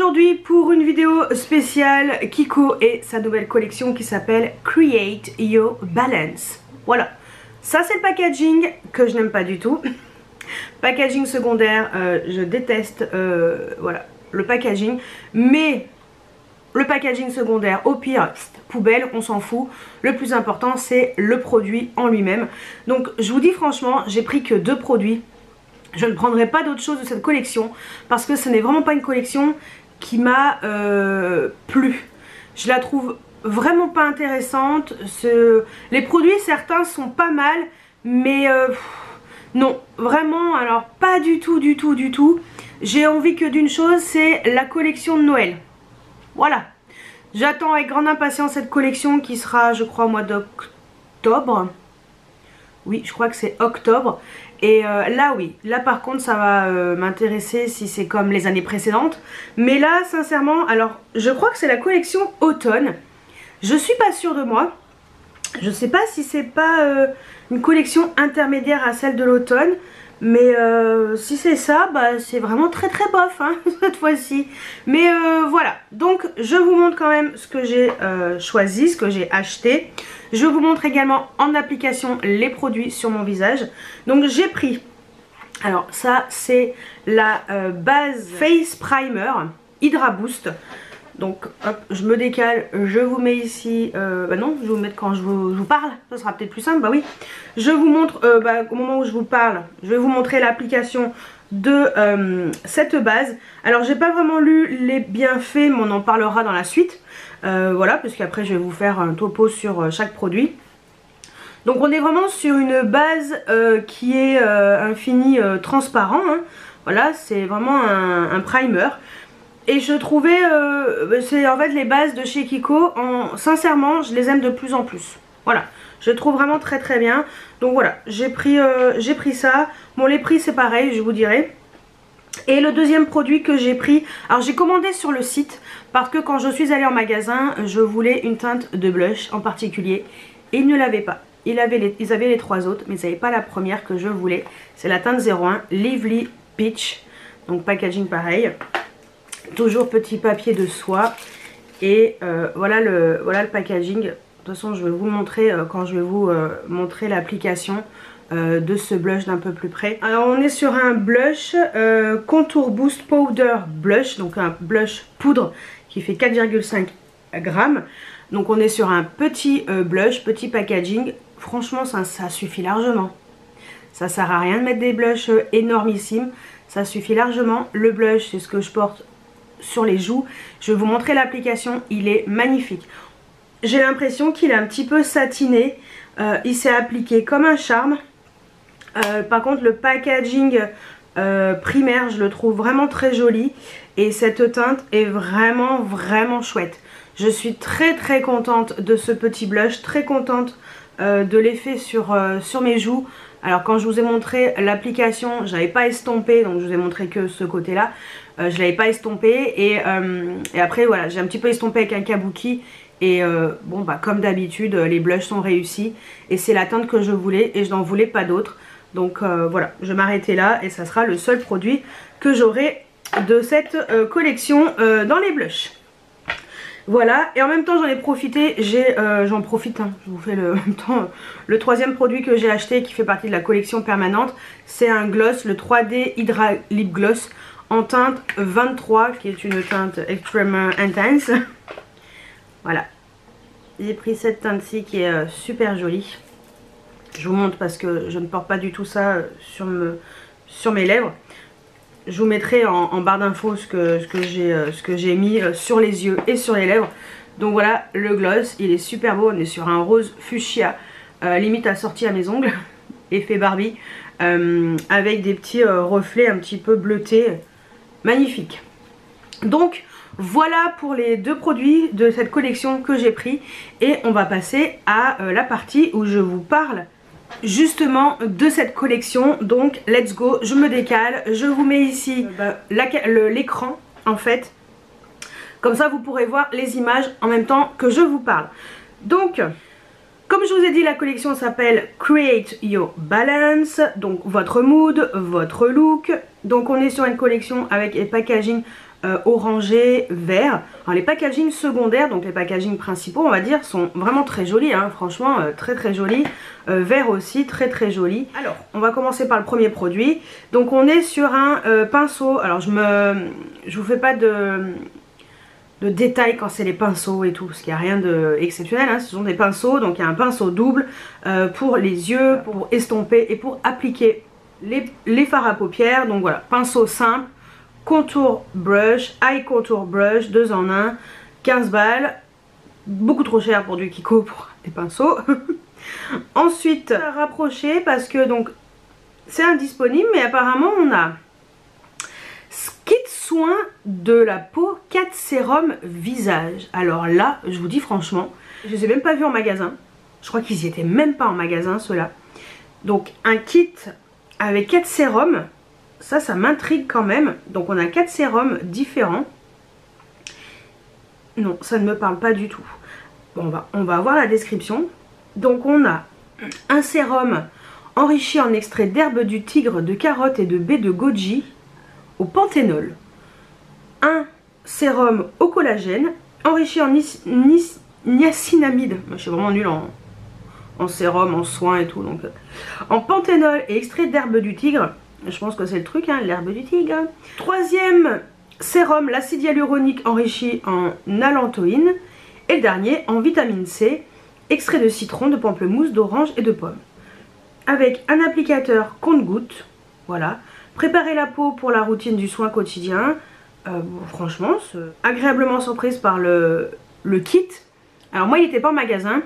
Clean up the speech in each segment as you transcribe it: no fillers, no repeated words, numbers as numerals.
aujourd'hui pour une vidéo spéciale Kiko et sa nouvelle collection qui s'appelle Create Your Balance. Voilà, ça c'est le packaging que je n'aime pas du tout. Packaging secondaire, je déteste voilà, le packaging, mais le packaging secondaire au pire poubelle, on s'en fout. Le plus important c'est le produit en lui-même. Donc je vous dis franchement, j'ai pris que 2 produits. Je ne prendrai pas d'autre chose de cette collection parce que ce n'est vraiment pas une collection qui m'a plu. Je la trouve vraiment pas intéressante. Les produits certains sont pas mal, mais non, vraiment, alors pas du tout, du tout, du tout. J'ai envie que d'une chose, c'est la collection de Noël. Voilà. J'attends avec grande impatience cette collection qui sera, je crois, au mois d'octobre. Oui, je crois que c'est octobre. Et là, oui, là par contre, ça va m'intéresser si c'est comme les années précédentes. Mais là, sincèrement, alors, je crois que c'est la collection automne. Je suis pas sûre de moi. Je sais pas si c'est pas une collection intermédiaire à celle de l'automne. Mais si c'est ça, bah, c'est vraiment très très bof hein, cette fois-ci. Mais voilà, donc je vous montre quand même ce que j'ai choisi, ce que j'ai acheté. Je vous montre également en application les produits sur mon visage. Donc j'ai pris, alors ça c'est la base Face Primer Hydra Boost. Donc hop, je me décale, je vous mets ici, bah non, je vais vous mettre quand je vous parle, ça sera peut-être plus simple, bah oui. Je vous montre, au moment où je vous parle, je vais vous montrer l'application de cette base. Alors j'ai pas vraiment lu les bienfaits, mais on en parlera dans la suite. Voilà, parce qu'après je vais vous faire un topo sur chaque produit. Donc on est vraiment sur une base qui est un fini transparent, hein. Voilà, c'est vraiment un primer. Et je trouvais, c'est en fait les bases de chez Kiko, sincèrement je les aime de plus en plus. Voilà, je les trouve vraiment très très bien. Donc voilà, j'ai pris ça. Bon, les prix c'est pareil, je vous dirai. Et le deuxième produit que j'ai pris, alors j'ai commandé sur le site parce que quand je suis allée en magasin, je voulais une teinte de blush en particulier. Et ils ne l'avaient pas. Ils avaient les 3 autres, mais ils n'avaient pas la première que je voulais. C'est la teinte 01 Lively Peach. Donc packaging pareil. Toujours petit papier de soie. Et voilà le packaging. De toute façon je vais vous le montrer quand je vais vous montrer l'application de ce blush d'un peu plus près. Alors on est sur un blush Contour Boost Powder Blush. Donc un blush poudre qui fait 4,5 grammes. Donc on est sur un petit blush, petit packaging. Franchement ça suffit largement. Ça sert à rien de mettre des blushs énormissimes. Ça suffit largement. Le blush c'est ce que je porte sur les joues. Je vais vous montrer l'application, il est magnifique. J'ai l'impression qu'il est un petit peu satiné, il s'est appliqué comme un charme. Par contre le packaging primaire je le trouve vraiment très joli et cette teinte est vraiment vraiment chouette. Je suis très très contente de ce petit blush, très contente de l'effet sur mes joues. Alors quand je vous ai montré l'application, j'avais pas estompé, donc je vous ai montré que ce côté là. Je l'avais pas estompé et après voilà, j'ai un petit peu estompé avec un kabuki. Et bon bah comme d'habitude les blushs sont réussis. Et c'est la teinte que je voulais et je n'en voulais pas d'autre. Donc voilà, je vais m'arrêter là et ça sera le seul produit que j'aurai de cette collection dans les blushs. Voilà, et en même temps j'en ai profité, j'en profite, hein, je vous fais en même temps le troisième produit que j'ai acheté qui fait partie de la collection permanente. C'est un gloss, le 3D Hydra Lip Gloss en teinte 23 qui est une teinte extrêmement intense. Voilà, j'ai pris cette teinte-ci qui est super jolie. Je vous montre parce que je ne porte pas du tout ça sur mes lèvres. Je vous mettrai en barre d'infos ce que j'ai mis sur les yeux et sur les lèvres. Donc voilà, le gloss, il est super beau. On est sur un rose fuchsia, limite assorti à mes ongles, effet Barbie, avec des petits reflets un petit peu bleutés. Magnifique. Donc voilà pour les 2 produits de cette collection que j'ai pris. Et on va passer à la partie où je vous parle justement de cette collection. Donc let's go, je me décale, je vous mets ici l'écran en fait, comme ça vous pourrez voir les images en même temps que je vous parle. Donc comme je vous ai dit, la collection s'appelle Create Your Balance, donc votre mood, votre look. Donc on est sur une collection avec un packaging orangé, vert. Alors les packagings secondaires, donc les packagings principaux on va dire, sont vraiment très jolis, hein, franchement très très jolis. Vert aussi, très très joli. Alors on va commencer par le premier produit. Donc on est sur un pinceau. Alors je vous fais pas de détails quand c'est les pinceaux et tout, parce qu'il n'y a rien d'exceptionnel, hein. Ce sont des pinceaux, donc il y a un pinceau double pour les yeux, pour estomper et pour appliquer les fards à paupières. Donc voilà, pinceau simple, contour brush, eye contour brush, 2 en 1, 15 balles, beaucoup trop cher pour du Kiko pour des pinceaux. Ensuite, rapprocher parce que donc c'est indisponible, mais apparemment on a kit soin de la peau 4 sérum visage. Alors là, je vous dis franchement, je les ai même pas vus en magasin. Je crois qu'ils y étaient même pas en magasin ceux-là. Donc un kit avec 4 sérums, ça m'intrigue quand même. Donc on a 4 sérums différents. Non, ça ne me parle pas du tout. Bon, on va voir la description. Donc on a un sérum enrichi en extrait d'herbe du tigre, de carotte et de baie de goji au panthénol. Un sérum au collagène enrichi en niacinamide. Je suis vraiment nulle en sérum, en soins et tout. Donc, en panthénol et extrait d'herbe du tigre. Je pense que c'est le truc, hein, l'herbe du tigre. Troisième sérum, l'acide hyaluronique enrichi en allantoïne. Et le dernier en vitamine C, extrait de citron, de pamplemousse, d'orange et de pomme. Avec un applicateur compte-gouttes. Voilà. Préparer la peau pour la routine du soin quotidien. Franchement, agréablement surprise par le kit. Alors moi il n'était pas en magasin.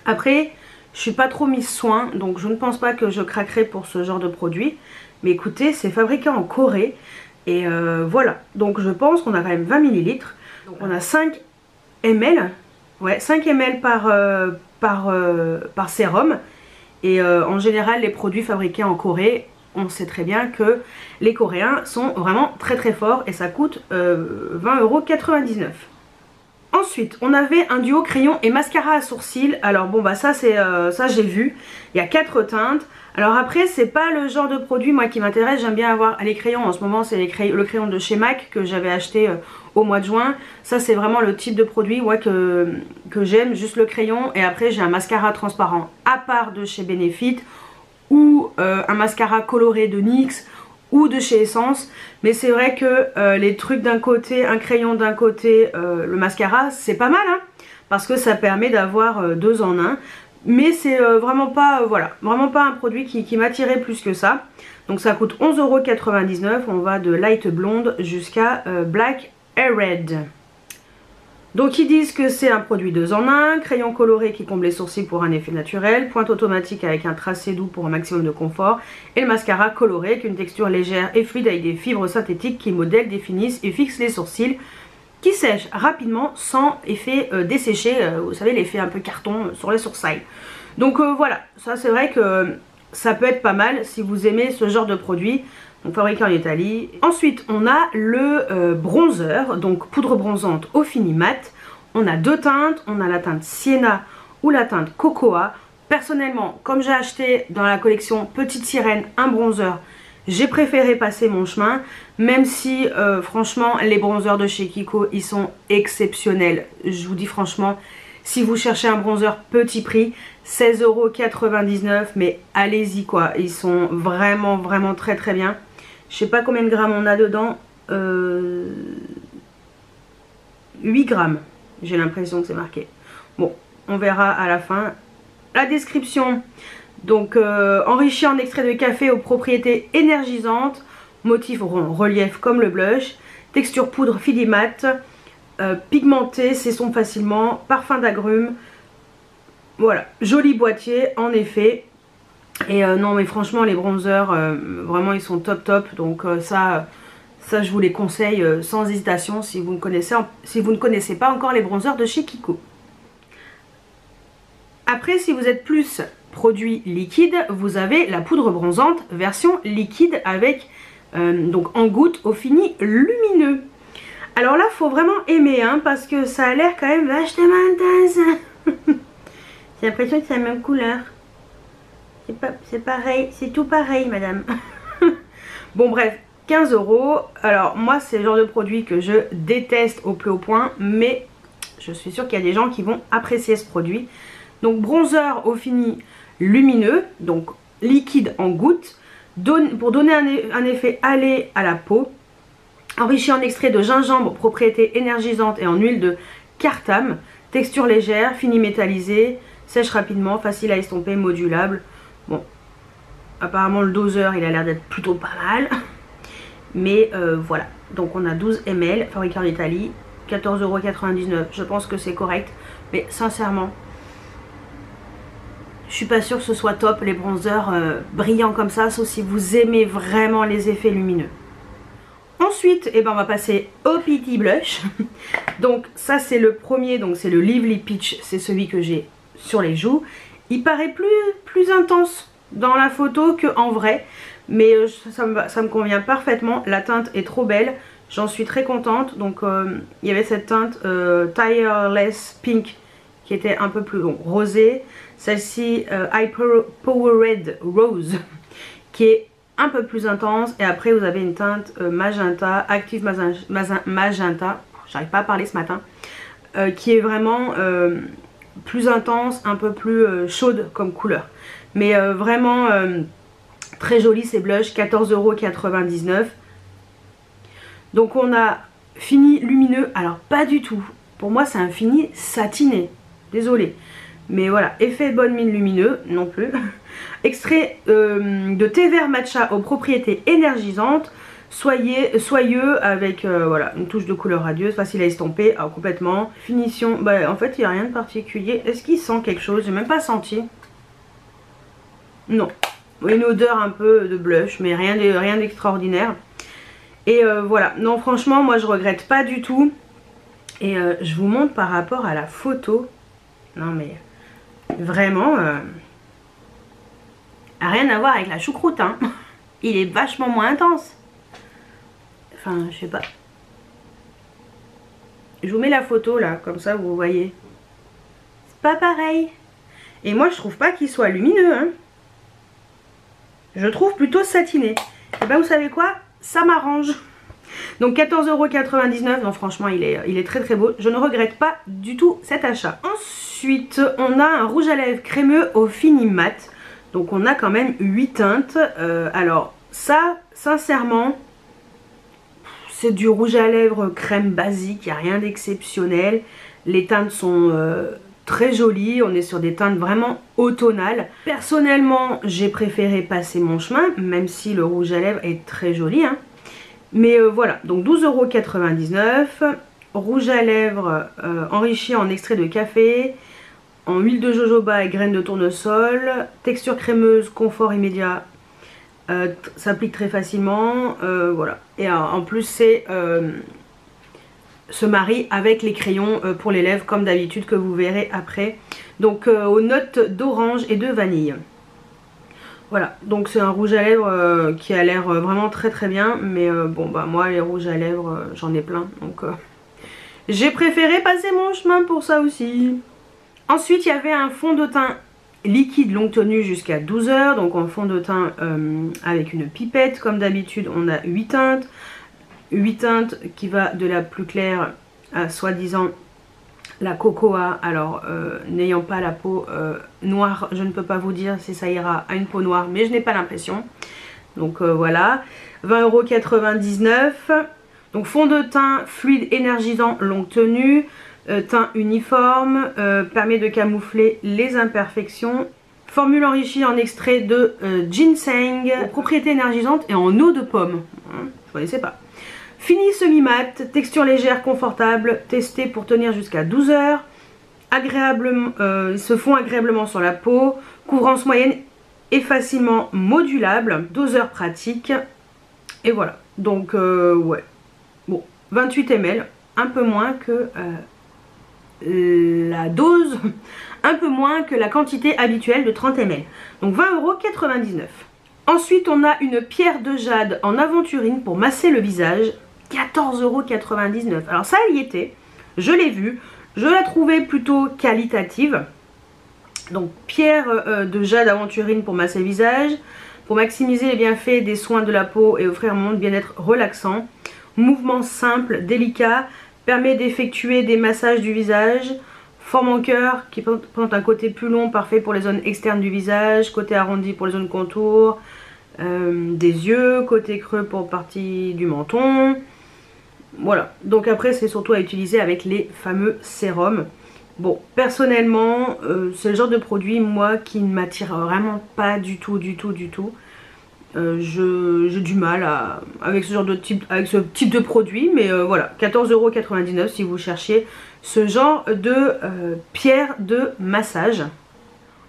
Après je suis pas trop mise soin, donc je ne pense pas que je craquerai pour ce genre de produit. Mais écoutez, c'est fabriqué en Corée. Et voilà, donc je pense qu'on a quand même 20 ml. Donc on a 5 ml. Ouais, 5 ml par sérum. Et en général les produits fabriqués en Corée, on sait très bien que les Coréens sont vraiment très très forts et ça coûte 20,99 €. Ensuite, on avait un duo crayon et mascara à sourcils. Alors bon bah ça c'est ça j'ai vu. Il y a 4 teintes. Alors après c'est pas le genre de produit moi qui m'intéresse. J'aime bien avoir les crayons. En ce moment c'est le crayon de chez MAC que j'avais acheté au mois de juin. Ça c'est vraiment le type de produit ouais, que j'aime. Juste le crayon. Et après j'ai un mascara transparent à part de chez Benefit. Ou un mascara coloré de NYX ou de chez Essence. Mais c'est vrai que les trucs d'un côté, un crayon d'un côté, le mascara, c'est pas mal, hein, parce que ça permet d'avoir 2 en 1. Mais c'est vraiment pas, voilà, vraiment pas un produit qui m'attirait plus que ça. Donc ça coûte 11,99 €. On va de light blonde jusqu'à black et red. Donc ils disent que c'est un produit 2 en 1, crayon coloré qui comble les sourcils pour un effet naturel, pointe automatique avec un tracé doux pour un maximum de confort, et le mascara coloré avec une texture légère et fluide avec des fibres synthétiques qui modèlent, définissent et fixent les sourcils, qui sèchent rapidement sans effet desséché, vous savez l'effet un peu carton sur les sourcils. Donc voilà, ça c'est vrai que ça peut être pas mal si vous aimez ce genre de produit. Donc fabriqué en Italie. Ensuite on a le bronzer, donc poudre bronzante au fini mat. On a 2 teintes, on a la teinte Sienna ou la teinte Cocoa. Personnellement, comme j'ai acheté dans la collection Petite Sirène un bronzer, j'ai préféré passer mon chemin. Même si franchement les bronzers de chez Kiko ils sont exceptionnels. Je vous dis franchement, si vous cherchez un bronzer petit prix, 16,99 €, mais allez-y quoi. Ils sont vraiment vraiment très très bien. Je sais pas combien de grammes on a dedans. 8 grammes. J'ai l'impression que c'est marqué. Bon, on verra à la fin. La description. Donc, enrichi en extrait de café aux propriétés énergisantes. Motif rond, relief comme le blush. Texture poudre filimat. Pigmenté, s'estompe facilement. Parfum d'agrumes. Voilà, joli boîtier en effet. Et non mais franchement les bronzers vraiment ils sont top top. Donc ça je vous les conseille sans hésitation si vous ne connaissez pas encore les bronzers de chez Kiko. Après si vous êtes plus produit liquide, vous avez la poudre bronzante version liquide avec donc en gouttes au fini lumineux. Alors là faut vraiment aimer hein, parce que ça a l'air quand même vachement intense. J'ai l'impression que c'est la même couleur. C'est pareil, c'est tout pareil madame. Bon bref, 15 €. Alors moi c'est le genre de produit que je déteste au plus haut point, mais je suis sûre qu'il y a des gens qui vont apprécier ce produit. Donc bronzer au fini lumineux, donc liquide en gouttes, pour donner un effet hâlé à la peau, enrichi en extrait de gingembre, propriétés énergisantes, et en huile de cartame, texture légère, fini métallisé, sèche rapidement, facile à estomper, modulable. Bon, apparemment le doseur il a l'air d'être plutôt pas mal, mais voilà. Donc on a 12 ml, fabriqué en Italie, 14,99 €, je pense que c'est correct, mais sincèrement je suis pas sûre que ce soit top les bronzers brillants comme ça, sauf si vous aimez vraiment les effets lumineux. Ensuite, eh ben, on va passer au Petit Blush. Donc ça c'est le premier, donc c'est le Lively Peach, c'est celui que j'ai sur les joues. Il paraît plus intense dans la photo qu'en vrai, mais ça me convient parfaitement. La teinte est trop belle, j'en suis très contente. Donc il y avait cette teinte Tireless Pink qui était un peu plus rosée. Celle-ci Hyper Powered Rose qui est un peu plus intense. Et après vous avez une teinte magenta, Active Magenta, j'arrive pas à parler ce matin, qui est vraiment plus intense, un peu plus chaude comme couleur. Mais vraiment très joli ces blushs, 14,99 €. Donc on a fini lumineux, alors pas du tout. Pour moi c'est un fini satiné, désolé. Mais voilà, effet bonne mine lumineux, non plus. Extrait de thé vert matcha aux propriétés énergisantes, soyeux avec voilà, une touche de couleur radieuse, facile à estomper, alors complètement. Finition, bah en fait il n'y a rien de particulier. Est-ce qu'il sent quelque chose? J'ai même pas senti. Non, une odeur un peu de blush, mais rien d'extraordinaire. Et voilà, non franchement moi je regrette pas du tout. Et je vous montre par rapport à la photo. Non mais vraiment rien à voir avec la choucroute hein. Il est vachement moins intense. Enfin je sais pas. Je vous mets la photo là, comme ça vous voyez. C'est pas pareil. Et moi je trouve pas qu'il soit lumineux hein. Je trouve plutôt satiné. Et ben vous savez quoi? Ça m'arrange. Donc 14,99 €, non franchement il est très très beau. Je ne regrette pas du tout cet achat. Ensuite on a un rouge à lèvres crémeux au fini mat. Donc on a quand même 8 teintes. Alors ça sincèrement c'est du rouge à lèvres crème basique, il n'y a rien d'exceptionnel. Les teintes sont très jolies, on est sur des teintes vraiment automnales. Personnellement j'ai préféré passer mon chemin, même si le rouge à lèvres est très joli hein. Mais voilà, donc 12,99 €. Rouge à lèvres enrichi en extrait de café, en huile de jojoba et graines de tournesol, texture crémeuse, confort immédiat, s'applique très facilement, voilà. Et en plus c'est se marie avec les crayons pour les lèvres comme d'habitude que vous verrez après. Donc aux notes d'orange et de vanille. Voilà, donc c'est un rouge à lèvres qui a l'air vraiment très très bien. Mais bon bah moi les rouges à lèvres j'en ai plein. Donc j'ai préféré passer mon chemin pour ça aussi. Ensuite il y avait un fond de teint liquide longue tenue jusqu'à 12 heures. Donc en fond de teint avec une pipette. Comme d'habitude on a 8 teintes. 8 teintes qui va de la plus claire à soi-disant la cocoa. Alors n'ayant pas la peau noire, je ne peux pas vous dire si ça ira à une peau noire, mais je n'ai pas l'impression. Donc voilà, 20,99 €. Donc fond de teint fluide énergisant longue tenue, teint uniforme, permet de camoufler les imperfections. Formule enrichie en extrait de ginseng, propriétés énergisantes et en eau de pomme. Je connaissais pas. Fini semi-mat, texture légère, confortable, testé pour tenir jusqu'à 12 heures. Agréablement, se fond agréablement sur la peau, couvrance moyenne et facilement modulable, doseur pratique. Et voilà, donc ouais, bon, 28 ml, un peu moins que la dose, un peu moins que la quantité habituelle de 30 ml. Donc 20,99 €. Ensuite on a une pierre de jade en aventurine pour masser le visage. 14,99 €. Alors ça elle y était, je l'ai vue, je la trouvais plutôt qualitative. Donc pierre de jade aventurine pour masser le visage, pour maximiser les bienfaits des soins de la peau et offrir un moment de bien-être relaxant. Mouvement simple, délicat, permet d'effectuer des massages du visage. Forme en cœur qui présente un côté plus long, parfait pour les zones externes du visage. Côté arrondi pour les zones contours des yeux. Côté creux pour partie du menton. Voilà, donc après c'est surtout à utiliser avec les fameux sérums. Bon, personnellement, c'est le genre de produit, moi, qui ne m'attire vraiment pas du tout. J'ai du mal avec ce genre de type, avec ce type de produit, mais voilà, 14,99 € si vous cherchez ce genre de pierre de massage.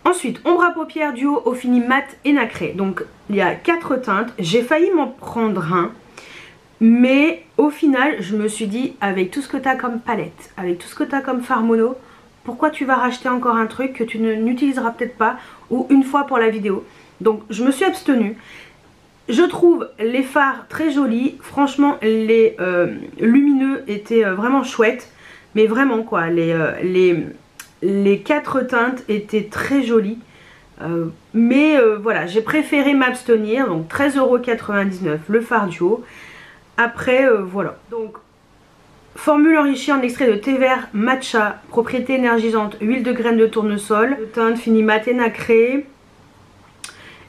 Ensuite, ombre à paupières duo au fini mat et nacré. Donc il y a 4 teintes, j'ai failli m'en prendre un. Mais au final, je me suis dit, avec tout ce que tu as comme palette, avec tout ce que tu as comme fard mono, pourquoi tu vas racheter encore un truc que tu n'utiliseras peut-être pas ou une fois pour la vidéo? Donc je me suis abstenue. Je trouve les fards très jolis. Franchement, les lumineux étaient vraiment chouettes. Mais vraiment quoi, les 4 teintes étaient très jolies. Voilà, j'ai préféré m'abstenir. Donc 13,99 € le fard duo. Après, voilà. Donc, formule enrichie en extrait de thé vert matcha, propriété énergisante, huile de graines de tournesol, teinte fini mat et nacré.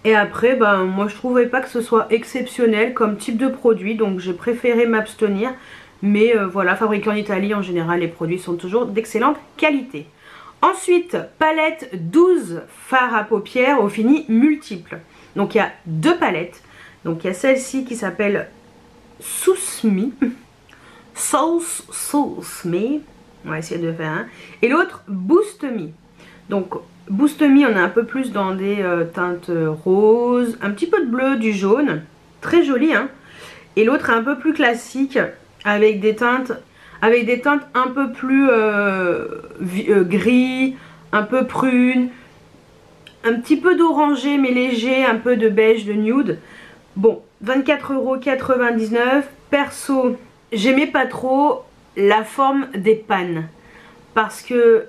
Et après, ben, moi je trouvais pas que ce soit exceptionnel comme type de produit, donc j'ai préféré m'abstenir. Mais voilà, fabriqué en Italie, en général, les produits sont toujours d'excellente qualité. Ensuite, palette 12 fards à paupières au fini multiple. Donc il y a 2 palettes. Donc il y a celle-ci qui s'appelle Sauce Me, on va essayer de faire un. Et l'autre Boost Me. Donc Boost Me, on est un peu plus dans des teintes roses, un petit peu de bleu, du jaune, très joli hein. Et l'autre est un peu plus classique avec des teintes un peu plus gris, un peu prune, un petit peu d'orangé mais léger, un peu de beige, de nude. Bon, 24,99 €. Perso, j'aimais pas trop la forme des pannes. Parce que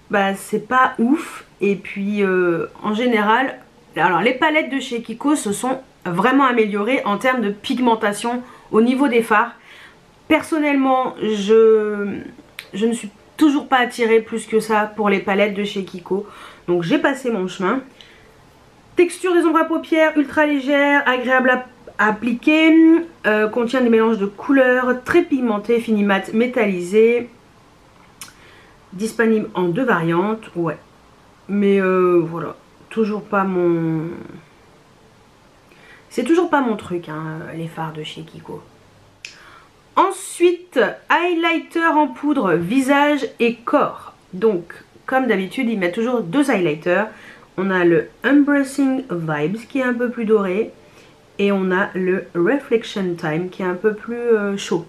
bah, c'est pas ouf. Et puis en général, alors les palettes de chez Kiko se sont vraiment améliorées en termes de pigmentation au niveau des fards. Personnellement, je ne suis toujours pas attirée plus que ça pour les palettes de chez Kiko. Donc j'ai passé mon chemin. Texture des ombres à paupières ultra légère, agréable à appliquer, contient des mélanges de couleurs, très pigmentés, fini mat métallisé, disponible en 2 variantes, ouais. Mais voilà, toujours pas mon... C'est toujours pas mon truc, hein, les fards de chez Kiko. Ensuite, highlighter en poudre visage et corps. Donc, comme d'habitude, ils mettent toujours 2 highlighters. On a le Embracing Vibes qui est un peu plus doré. Et on a le Reflection Time qui est un peu plus chaud.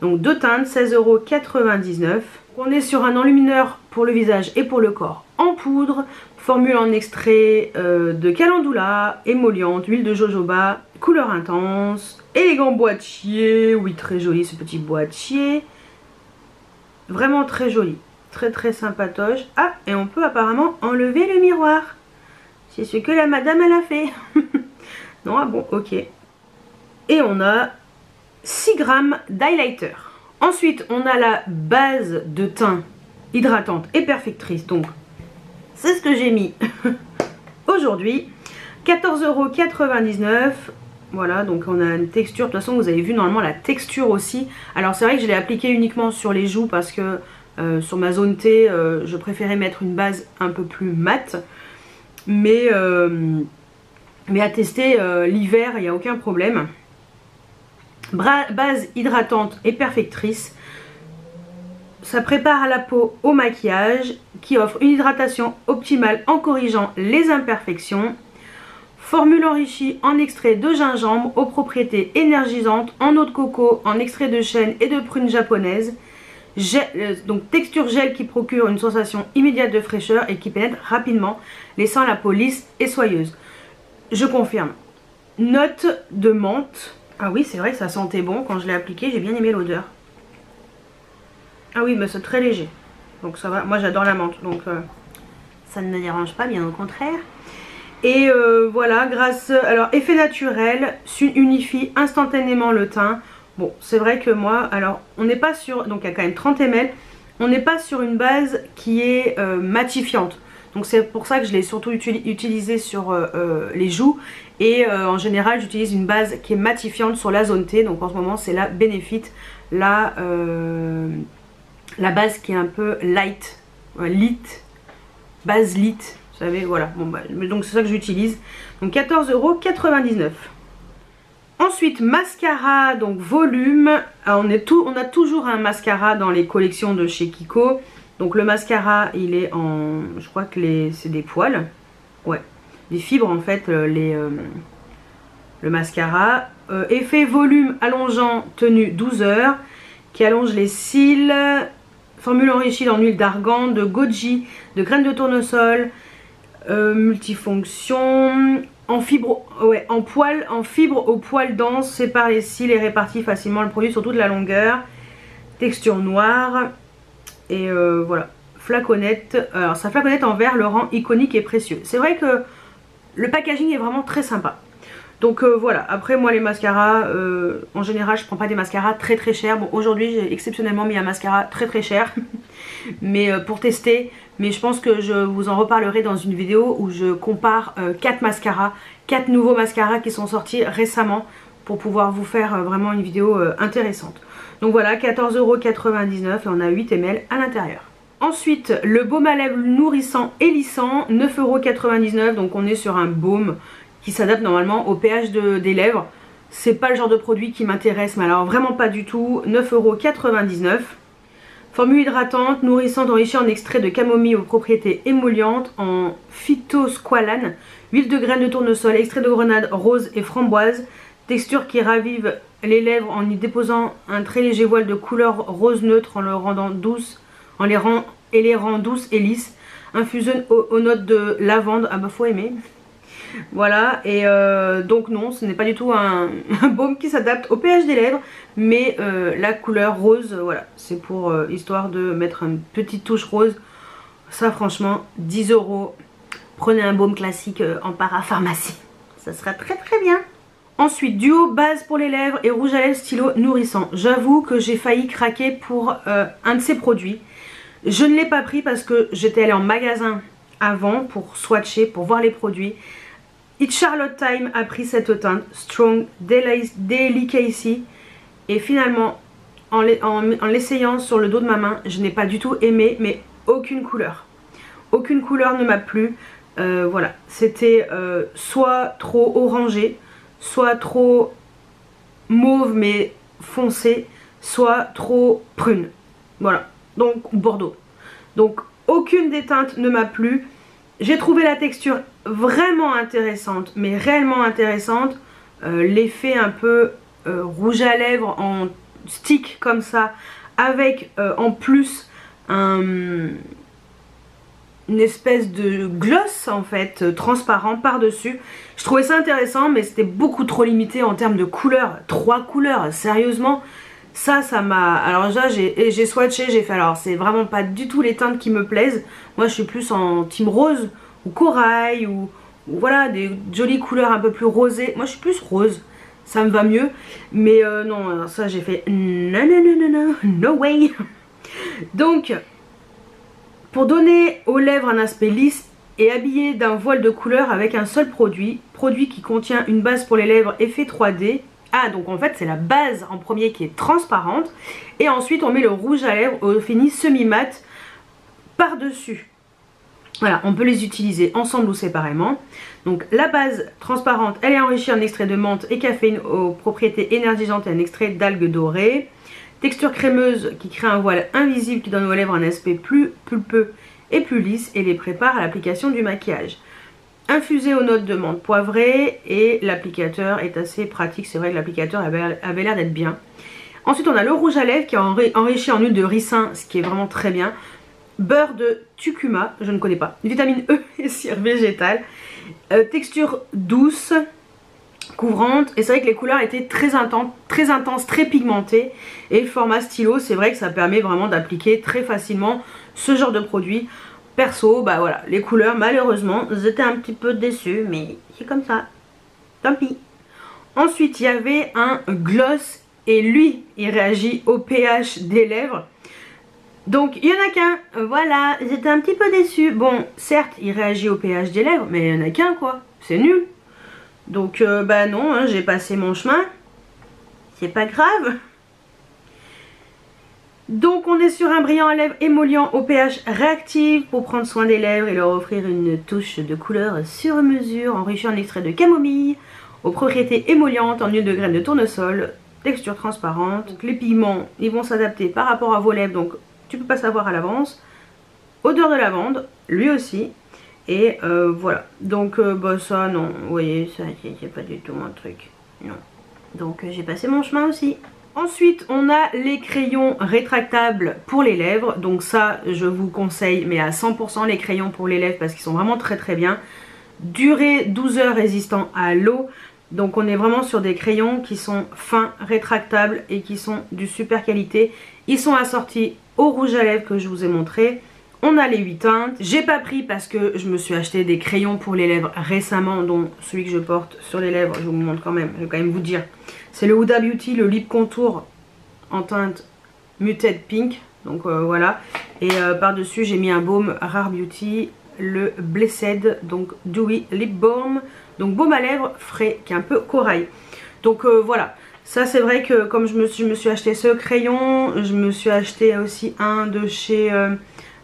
Donc 2 teintes, 16,99 €. On est sur un enlumineur pour le visage et pour le corps en poudre. Formule en extrait de calendula, émolliente, huile de jojoba, couleur intense, élégant boîtier. Oui, très joli ce petit boîtier. Vraiment très joli. Très sympatoche. Ah, et on peut apparemment enlever le miroir. C'est ce que la madame elle a fait. Non, ah bon, ok. Et on a 6 grammes d'highlighter. Ensuite, on a la base de teint hydratante et perfectrice. Donc, c'est ce que j'ai mis aujourd'hui. 14,99 €. Voilà, donc on a une texture. De toute façon, vous avez vu normalement la texture aussi. Alors, c'est vrai que je l'ai appliqué uniquement sur les joues parce que sur ma zone T, je préférais mettre une base un peu plus mate. Mais à tester l'hiver, il n'y a aucun problème. Base hydratante et perfectrice. Ça prépare la peau au maquillage, qui offre une hydratation optimale en corrigeant les imperfections. Formule enrichie en extrait de gingembre aux propriétés énergisantes, en eau de coco, en extrait de chêne et de prune japonaise. Donc texture gel qui procure une sensation immédiate de fraîcheur et qui pénètre rapidement, laissant la peau lisse et soyeuse. Je confirme. Note de menthe. Ah oui, c'est vrai que ça sentait bon quand je l'ai appliqué, j'ai bien aimé l'odeur. Ah oui, mais c'est très léger. Donc ça va, moi j'adore la menthe, donc ça ne me dérange pas, bien au contraire. Et voilà, grâce, alors effet naturel, unifie instantanément le teint. Bon, c'est vrai que moi, alors on n'est pas sur, donc il y a quand même 30 ml, on n'est pas sur une base qui est matifiante. Donc c'est pour ça que je l'ai surtout utilisé sur les joues. Et en général j'utilise une base qui est matifiante sur la zone T. Donc en ce moment c'est la Benefit, la base qui est un peu light, base lit. Vous savez, voilà, bon, bah, donc c'est ça que j'utilise. Donc 14,99 €. Ensuite, mascara, donc volume. Alors, on a toujours un mascara dans les collections de chez Kiko. Donc le mascara, il est en... Je crois que c'est des poils. Ouais, des fibres en fait, le mascara. Effet volume allongeant, tenue 12 heures. Qui allonge les cils. Formule enrichie en huile d'argan, de goji, de graines de tournesol. Multifonction, en fibre, ouais, en fibre au poil dense, sépare les cils et répartit facilement le produit sur toute la longueur. Texture noire. Et voilà, flaconnette. Alors sa flaconnette en verre le rend iconique et précieux. C'est vrai que le packaging est vraiment très sympa. Donc voilà, après moi les mascaras, en général je prends pas des mascaras très chers. Bon, aujourd'hui j'ai exceptionnellement mis un mascara très cher, mais pour tester. Mais je pense que je vous en reparlerai dans une vidéo où je compare 4 mascaras, 4 nouveaux mascaras qui sont sortis récemment, pour pouvoir vous faire vraiment une vidéo intéressante. Donc voilà, 14,99 € et on a 8 ml à l'intérieur. Ensuite, le baume à lèvres nourrissant et lissant, 9,99 €. Donc on est sur un baume qui s'adapte normalement au pH des lèvres. C'est pas le genre de produit qui m'intéresse, mais alors vraiment pas du tout. 9,99 €. Formule hydratante, nourrissante, enrichie en extrait de camomille aux propriétés émollientes, en phytosqualane, huile de graines de tournesol, extrait de grenade, rose et framboise. Texture qui ravive les lèvres en y déposant un très léger voile de couleur rose neutre en le rendant douce, les rend douces et lisses. Infusionne aux notes de lavande, ah bah faut aimer. Voilà, et donc non, ce n'est pas du tout un baume qui s'adapte au pH des lèvres, mais la couleur rose, voilà, c'est pour histoire de mettre une petite touche rose. Ça franchement, 10 €. Prenez un baume classique en parapharmacie, ça sera très bien. Ensuite, duo base pour les lèvres et rouge à lèvres stylo nourrissant. J'avoue que j'ai failli craquer pour un de ces produits. Je ne l'ai pas pris parce que j'étais allée en magasin avant pour swatcher, pour voir les produits. It's Charlotte Time a pris cette teinte Strong Delicacy et finalement en l'essayant sur le dos de ma main, je n'ai pas du tout aimé, mais aucune couleur ne m'a plu. Voilà, c'était soit trop orangé, soit trop mauve mais foncé, soit trop prune, voilà, donc bordeaux. Donc aucune des teintes ne m'a plu. J'ai trouvé la texture vraiment intéressante, mais réellement intéressante. L'effet un peu rouge à lèvres en stick comme ça, avec en plus une espèce de gloss en fait transparent par dessus. Je trouvais ça intéressant, mais c'était beaucoup trop limité en termes de couleurs. 3 couleurs, sérieusement. Ça m'a... Alors déjà j'ai swatché, j'ai fait, alors c'est vraiment pas du tout les teintes qui me plaisent. Moi je suis plus en team rose ou corail ou voilà, des jolies couleurs un peu plus rosées. Moi je suis plus rose, ça me va mieux. Mais non, alors ça j'ai fait non, no way. Donc pour donner aux lèvres un aspect lisse et habillé d'un voile de couleur avec un seul produit qui contient une base pour les lèvres effet 3D. Ah, donc en fait c'est la base en premier qui est transparente et ensuite on met le rouge à lèvres au fini semi-mat par dessus. Voilà, on peut les utiliser ensemble ou séparément. Donc la base transparente, elle est enrichie en extrait de menthe et caféine aux propriétés énergisantes et un extrait d'algues dorées. Texture crémeuse qui crée un voile invisible qui donne aux lèvres un aspect plus pulpeux et plus lisse et les prépare à l'application du maquillage. Infusé aux notes de menthe poivrée et l'applicateur est assez pratique. C'est vrai que l'applicateur avait l'air d'être bien. Ensuite on a le rouge à lèvres qui est enrichi en huile de ricin, ce qui est vraiment très bien. Beurre de tucuma, je ne connais pas. Vitamine E et cire végétale. Texture douce, couvrante. Et c'est vrai que les couleurs étaient très intenses, très pigmentées. Et le format stylo, c'est vrai que ça permet vraiment d'appliquer très facilement ce genre de produit. perso, bah voilà, les couleurs malheureusement, j'étais un petit peu déçue, mais c'est comme ça, tant pis. Ensuite, il y avait un gloss et lui, il réagit au pH des lèvres. Donc, il n'y en a qu'un, voilà, j'étais un petit peu déçue. Bon, certes, il réagit au pH des lèvres, mais il n'y en a qu'un, quoi, c'est nul. Donc, bah non, hein, j'ai passé mon chemin, c'est pas grave. Donc on est sur un brillant à lèvres émollient au pH réactif pour prendre soin des lèvres et leur offrir une touche de couleur sur mesure, enrichi en extrait de camomille, aux propriétés émollientes en huile de graines de tournesol, texture transparente. Donc les pigments, ils vont s'adapter par rapport à vos lèvres, donc tu peux pas savoir à l'avance. Odeur de lavande, lui aussi. Et voilà, donc bah ça non, vous voyez, ça c'est pas du tout mon truc, non. Donc j'ai passé mon chemin aussi. Ensuite, on a les crayons rétractables pour les lèvres. Donc ça, je vous conseille, mais à 100% les crayons pour les lèvres parce qu'ils sont vraiment très très bien. Durée 12 heures résistant à l'eau. Donc on est vraiment sur des crayons qui sont fins, rétractables et qui sont de super qualité. Ils sont assortis au rouge à lèvres que je vous ai montré. On a les 8 teintes. J'ai pas pris parce que je me suis acheté des crayons pour les lèvres récemment, dont celui que je porte sur les lèvres, je vous montre quand même, je vais quand même vous dire. C'est le Huda Beauty, le Lip Contour en teinte Muted Pink. Donc voilà. Et par-dessus, j'ai mis un baume Rare Beauty, le Blessed, donc Dewy Lip Balm. Donc baume à lèvres frais, qui est un peu corail. Donc voilà. Ça c'est vrai que comme je me suis acheté ce crayon, je me suis acheté aussi un de chez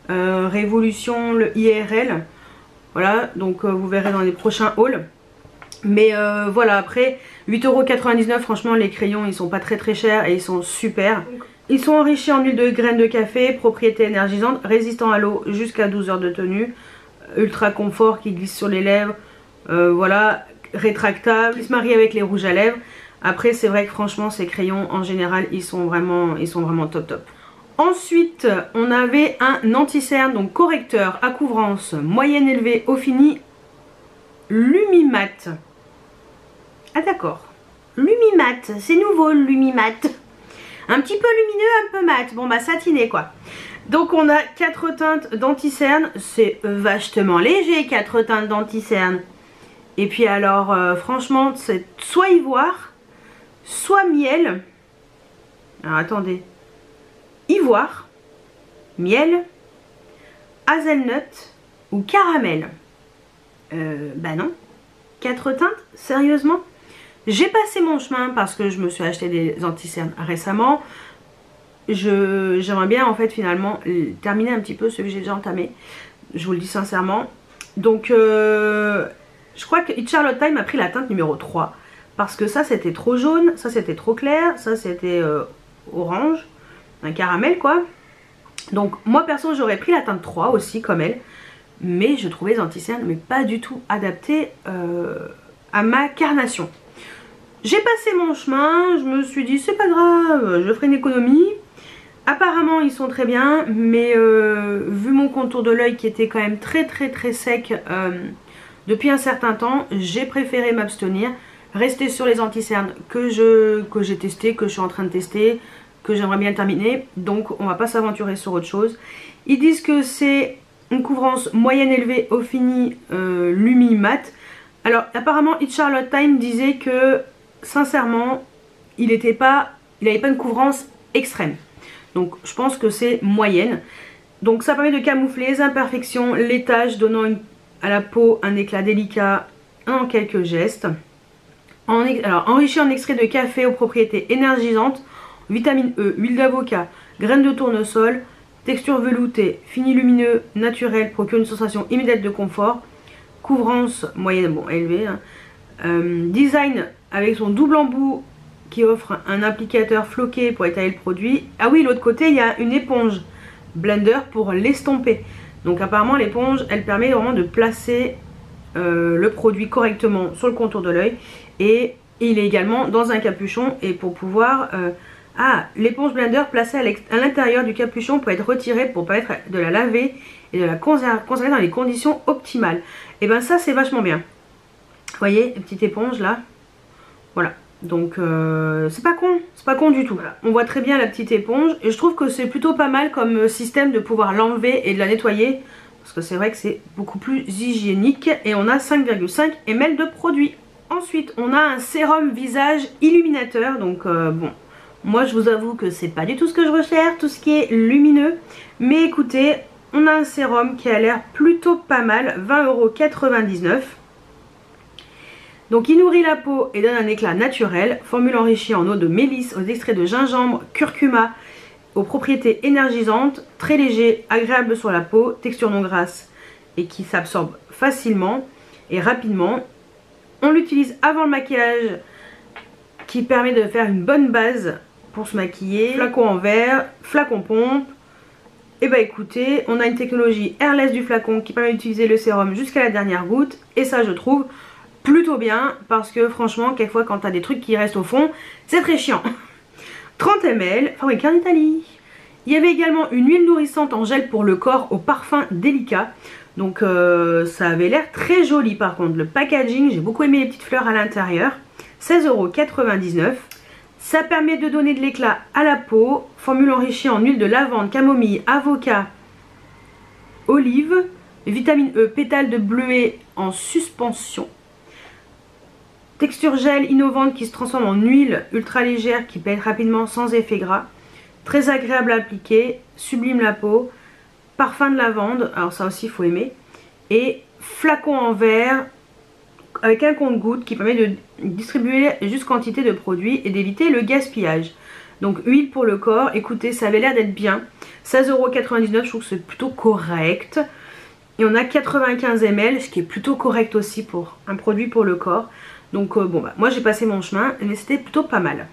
Révolution, le IRL. Voilà, donc vous verrez dans les prochains hauls. Mais voilà, après 8,99 €, franchement les crayons ils sont pas très très chers et ils sont super. Ils sont enrichis en huile de graines de café, propriété énergisante, résistant à l'eau jusqu'à 12 heures de tenue, ultra confort qui glisse sur les lèvres, voilà, rétractable, ils se marient avec les rouges à lèvres. Après c'est vrai que franchement ces crayons en général ils sont vraiment top top. Ensuite on avait un anti-cerne, donc correcteur à couvrance moyenne élevée au fini Lumimat. Ah d'accord, Lumimat, c'est nouveau le Lumimat. Un petit peu lumineux, un peu mat, bon bah satiné quoi. Donc on a 4 teintes d'anti-cerne, c'est vachement léger 4 teintes d'anti-cerne. Et puis alors franchement c'est soit ivoire, soit miel. Alors attendez, ivoire, miel, hazelnut ou caramel. Bah non, 4 teintes, sérieusement? J'ai passé mon chemin parce que je me suis acheté des anti-cernes récemment. J'aimerais bien en fait finalement terminer un petit peu ce que j'ai déjà entamé. Je vous le dis sincèrement. Donc je crois que It's Charlotte Time a pris la teinte numéro 3. Parce que ça c'était trop jaune, ça c'était trop clair, ça c'était orange, un caramel quoi. Donc moi perso j'aurais pris la teinte 3 aussi comme elle. Mais je trouvais les anti-cernes mais pas du tout adaptés à ma carnation. J'ai passé mon chemin, je me suis dit c'est pas grave, je ferai une économie. Apparemment ils sont très bien, mais vu mon contour de l'œil qui était quand même très sec depuis un certain temps, j'ai préféré m'abstenir, rester sur les anti-cernes que j'ai testé, que je suis en train de tester, que j'aimerais bien terminer. Donc on va pas s'aventurer sur autre chose. Ils disent que c'est une couvrance moyenne élevée au fini Lumi Mat. Alors apparemment It's Charlotte Time disait que sincèrement il n'avait pas une couvrance extrême. Donc je pense que c'est moyenne. Donc ça permet de camoufler les imperfections, les taches, donnant à la peau un éclat délicat en quelques gestes. Alors enrichi en extrait de café aux propriétés énergisantes, vitamine E, huile d'avocat, graines de tournesol, texture veloutée, fini lumineux, naturel, procure une sensation immédiate de confort. Couvrance moyenne, bon élevée. Hein. Design avec son double embout qui offre un applicateur floqué pour étaler le produit. Ah oui, l'autre côté il y a une éponge blender pour l'estomper. Donc apparemment l'éponge elle permet vraiment de placer le produit correctement sur le contour de l'œil. Et il est également dans un capuchon et pour pouvoir... l'éponge blender placée à l'intérieur du capuchon peut être retirée pour permettre de la laver et de la conserver dans les conditions optimales. Et ben ça c'est vachement bien. Vous voyez, une petite éponge là. Voilà. Donc c'est pas con du tout. Voilà. On voit très bien la petite éponge et je trouve que c'est plutôt pas mal comme système de pouvoir l'enlever et de la nettoyer parce que c'est vrai que c'est beaucoup plus hygiénique. Et on a 5,5 ml de produit. Ensuite on a un sérum visage illuminateur. Donc bon, moi je vous avoue que c'est pas du tout ce que je recherche, tout ce qui est lumineux. Mais écoutez, on a un sérum qui a l'air plutôt pas mal, 20,99 €. Donc il nourrit la peau et donne un éclat naturel. Formule enrichie en eau de mélisse, aux extraits de gingembre, curcuma, aux propriétés énergisantes, très léger, agréable sur la peau, texture non grasse et qui s'absorbe facilement et rapidement. On l'utilise avant le maquillage qui permet de faire une bonne base pour se maquiller. Flacon en verre, flacon pompe. Et bah écoutez, on a une technologie airless du flacon qui permet d'utiliser le sérum jusqu'à la dernière goutte. Et ça je trouve plutôt bien parce que franchement quelquefois quand t'as des trucs qui restent au fond, c'est très chiant. 30 ml, fabriqué en Italie. Il y avait également une huile nourrissante en gel pour le corps au parfum délicat. Donc ça avait l'air très joli par contre. Le packaging, j'ai beaucoup aimé les petites fleurs à l'intérieur. 16,99 €. Ça permet de donner de l'éclat à la peau. Formule enrichie en huile de lavande, camomille, avocat, olive, vitamine E, pétales de bleuet en suspension. Texture gel innovante qui se transforme en huile ultra légère qui pète rapidement sans effet gras. Très agréable à appliquer, sublime la peau. Parfum de lavande, alors ça aussi il faut aimer. Et flacon en verre avec un compte-gouttes qui permet de distribuer juste quantité de produits et d'éviter le gaspillage. Donc huile pour le corps, écoutez ça avait l'air d'être bien. 16,99 €, je trouve que c'est plutôt correct. Et on a 95 ml, ce qui est plutôt correct aussi pour un produit pour le corps. Donc bon bah moi j'ai passé mon chemin mais c'était plutôt pas mal.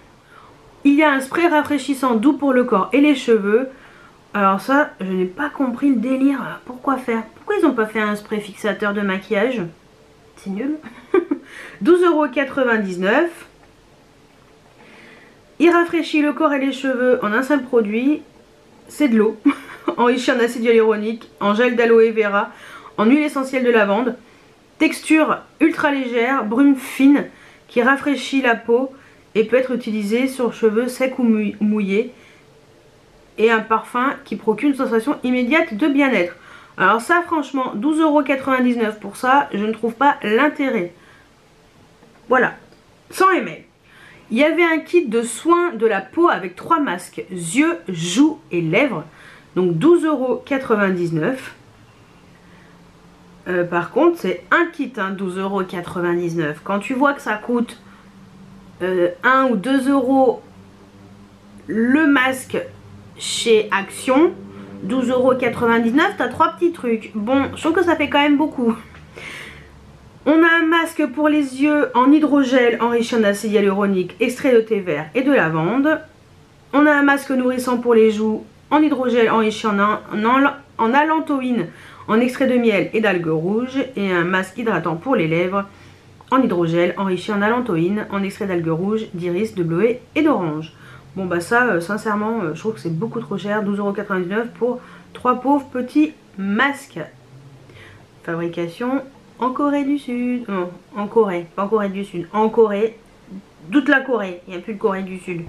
Il y a un spray rafraîchissant doux pour le corps et les cheveux. Alors ça je n'ai pas compris le délire. Pourquoi faire? Pourquoi ils n'ont pas fait un spray fixateur de maquillage? C'est nul. 12,99 €. Il rafraîchit le corps et les cheveux en un seul produit. C'est de l'eau enrichie en acide hyaluronique, en gel d'aloe vera, en huile essentielle de lavande. Texture ultra légère, brume fine, qui rafraîchit la peau et peut être utilisé sur cheveux secs ou mouillés. Et un parfum qui procure une sensation immédiate de bien-être. Alors ça franchement, 12,99 € pour ça, je ne trouve pas l'intérêt. Voilà, 100 ml. Il y avait un kit de soins de la peau avec 3 masques, yeux, joues et lèvres. Donc 12,99 €. Par contre c'est un kit, hein, 12,99 €. Quand tu vois que ça coûte 1 ou 2 € le masque chez Action, 12,99 €, t'as 3 petits trucs. Bon, je trouve que ça fait quand même beaucoup. On a un masque pour les yeux en hydrogel enrichi en acide hyaluronique, extrait de thé vert et de lavande. On a un masque nourrissant pour les joues en hydrogel enrichi en allantoïne, en extrait de miel et d'algues rouges. Et un masque hydratant pour les lèvres en hydrogel enrichi en allantoïne, en extrait d'algues rouges, d'iris, de bleuet et d'orange. Bon bah ça sincèrement je trouve que c'est beaucoup trop cher, 12,99 € pour 3 pauvres petits masques. Fabrication en Corée du Sud, non en Corée, pas en Corée du Sud, en Corée, toute la Corée, il n'y a plus de Corée du Sud.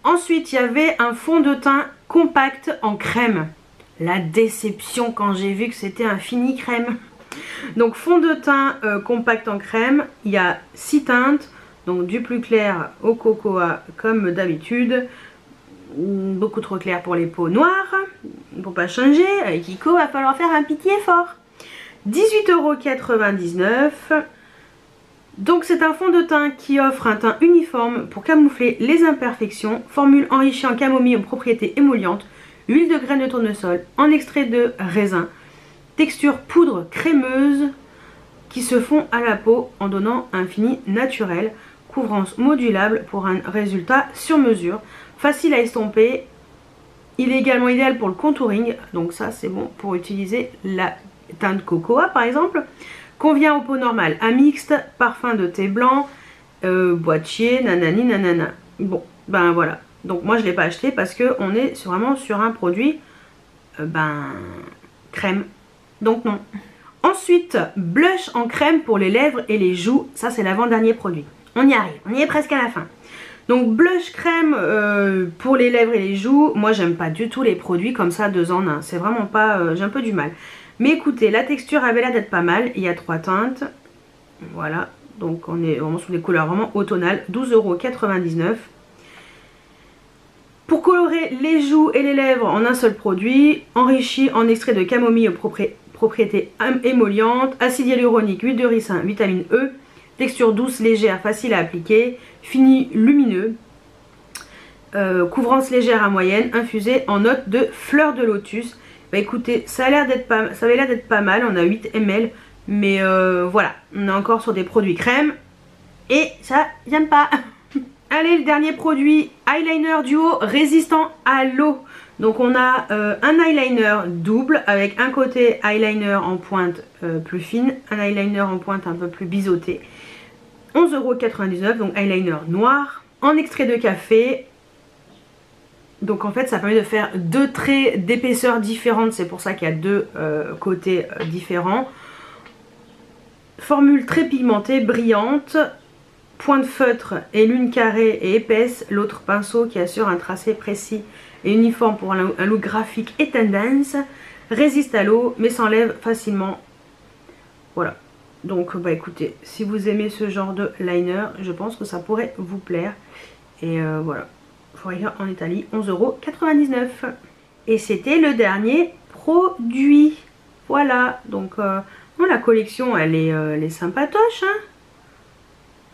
Ensuite il y avait un fond de teint compact en crème. La déception quand j'ai vu que c'était un fini crème. Donc fond de teint compact en crème, il y a 6 teintes. Donc du plus clair au cocoa comme d'habitude. Beaucoup trop clair pour les peaux noires. Pour pas changer, avec Kiko va falloir faire un petit effort. 18,99 €. Donc c'est un fond de teint qui offre un teint uniforme pour camoufler les imperfections. Formule enrichie en camomille aux propriétés émollientes. Huile de graines de tournesol en extrait de raisin. Texture poudre crémeuse qui se fond à la peau en donnant un fini naturel. Couvrance modulable pour un résultat sur mesure. Facile à estomper. Il est également idéal pour le contouring. Donc ça c'est bon pour utiliser la teinte cocoa par exemple. Convient aux peaux normales. Un mixte, parfum de thé blanc, boîtier, nanani nanana. Bon ben voilà. Donc moi je ne l'ai pas acheté parce qu'on est vraiment sur un produit crème. Donc non. Ensuite, blush en crème pour les lèvres et les joues. Ça c'est l'avant-dernier produit. On y arrive, on y est presque à la fin. Donc blush crème pour les lèvres et les joues. Moi j'aime pas du tout les produits comme ça 2 en 1. C'est vraiment pas, j'ai un peu du mal. Mais écoutez, la texture avait l'air d'être pas mal. Il y a 3 teintes. Voilà, donc on est vraiment sur des couleurs vraiment automnales. 12,99 €. Pour colorer les joues et les lèvres en un seul produit, enrichi en extrait de camomille aux propriétés émollientes, acide hyaluronique, huile de ricin, vitamine E, texture douce, légère, facile à appliquer, fini lumineux, couvrance légère à moyenne, infusée en notes de fleurs de lotus. Bah écoutez, ça avait l'air d'être pas mal, on a 8 ml, mais voilà, on est encore sur des produits crème, et ça, j'aime pas. Allez, le dernier produit, eyeliner duo résistant à l'eau. Donc on a un eyeliner double avec un côté eyeliner en pointe plus fine, un eyeliner en pointe un peu plus biseauté. 11,99 €, donc eyeliner noir, en extrait de café. Donc en fait ça permet de faire 2 traits d'épaisseur différentes, c'est pour ça qu'il y a 2 côtés différents. Formule très pigmentée, brillante. Pointe feutre et l'une carrée et épaisse, l'autre pinceau qui assure un tracé précis et uniforme pour un look graphique et tendance, résiste à l'eau mais s'enlève facilement. Voilà, donc bah écoutez, si vous aimez ce genre de liner, je pense que ça pourrait vous plaire. Et voilà, Forever en Italie, 11,99 €. Et c'était le dernier produit. Voilà, donc la collection elle est sympatoche, hein.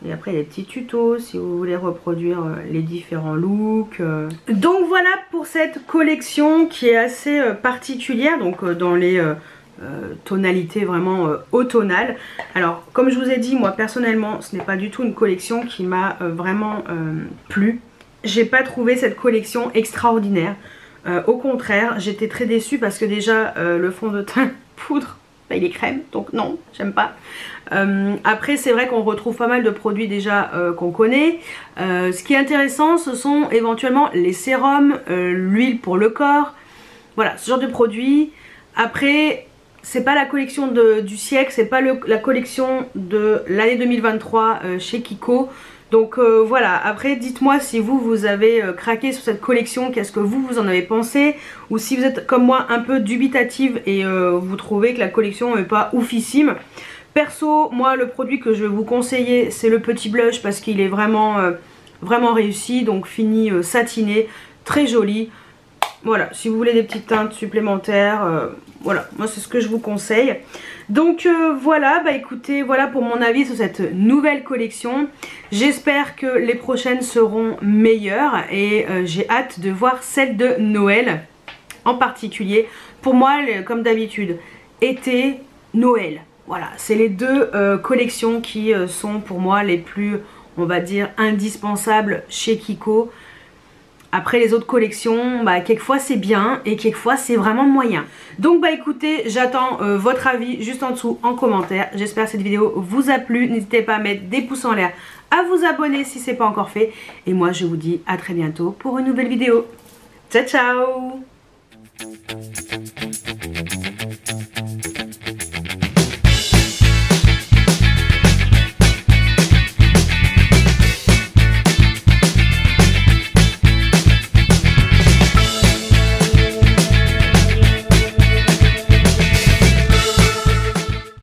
Et après il y a des petits tutos si vous voulez reproduire les différents looks. Donc voilà pour cette collection qui est assez particulière, donc dans les tonalités vraiment automnales. Alors comme je vous ai dit, moi personnellement ce n'est pas du tout une collection qui m'a vraiment plu. J'ai pas trouvé cette collection extraordinaire. Au contraire, j'étais très déçue parce que déjà le fond de teint poudre, bah, il est crème, donc non, j'aime pas. Après c'est vrai qu'on retrouve pas mal de produits déjà qu'on connaît. Ce qui est intéressant, ce sont éventuellement les sérums, l'huile pour le corps, voilà ce genre de produits. Après c'est pas la collection du siècle, c'est pas la collection de l'année 2023 chez Kiko. Donc voilà, après dites-moi si vous avez craqué sur cette collection, qu'est-ce que vous en avez pensé, ou si vous êtes comme moi un peu dubitative et vous trouvez que la collection n'est pas oufissime. Perso, moi le produit que je vais vous conseiller c'est le petit blush parce qu'il est vraiment, vraiment réussi, donc fini satiné, très joli. Voilà, si vous voulez des petites teintes supplémentaires, voilà, moi c'est ce que je vous conseille. Donc voilà, bah écoutez, voilà pour mon avis sur cette nouvelle collection. J'espère que les prochaines seront meilleures et j'ai hâte de voir celle de Noël en particulier. Pour moi, comme d'habitude, été, Noël. Voilà, c'est les 2 collections qui sont pour moi les plus, on va dire, indispensables chez Kiko. Après les autres collections, bah quelquefois c'est bien et quelquefois c'est vraiment moyen. Donc bah écoutez, j'attends votre avis juste en dessous en commentaire. J'espère que cette vidéo vous a plu. N'hésitez pas à mettre des pouces en l'air, à vous abonner si ce n'est pas encore fait. Et moi je vous dis à très bientôt pour une nouvelle vidéo. Ciao ciao!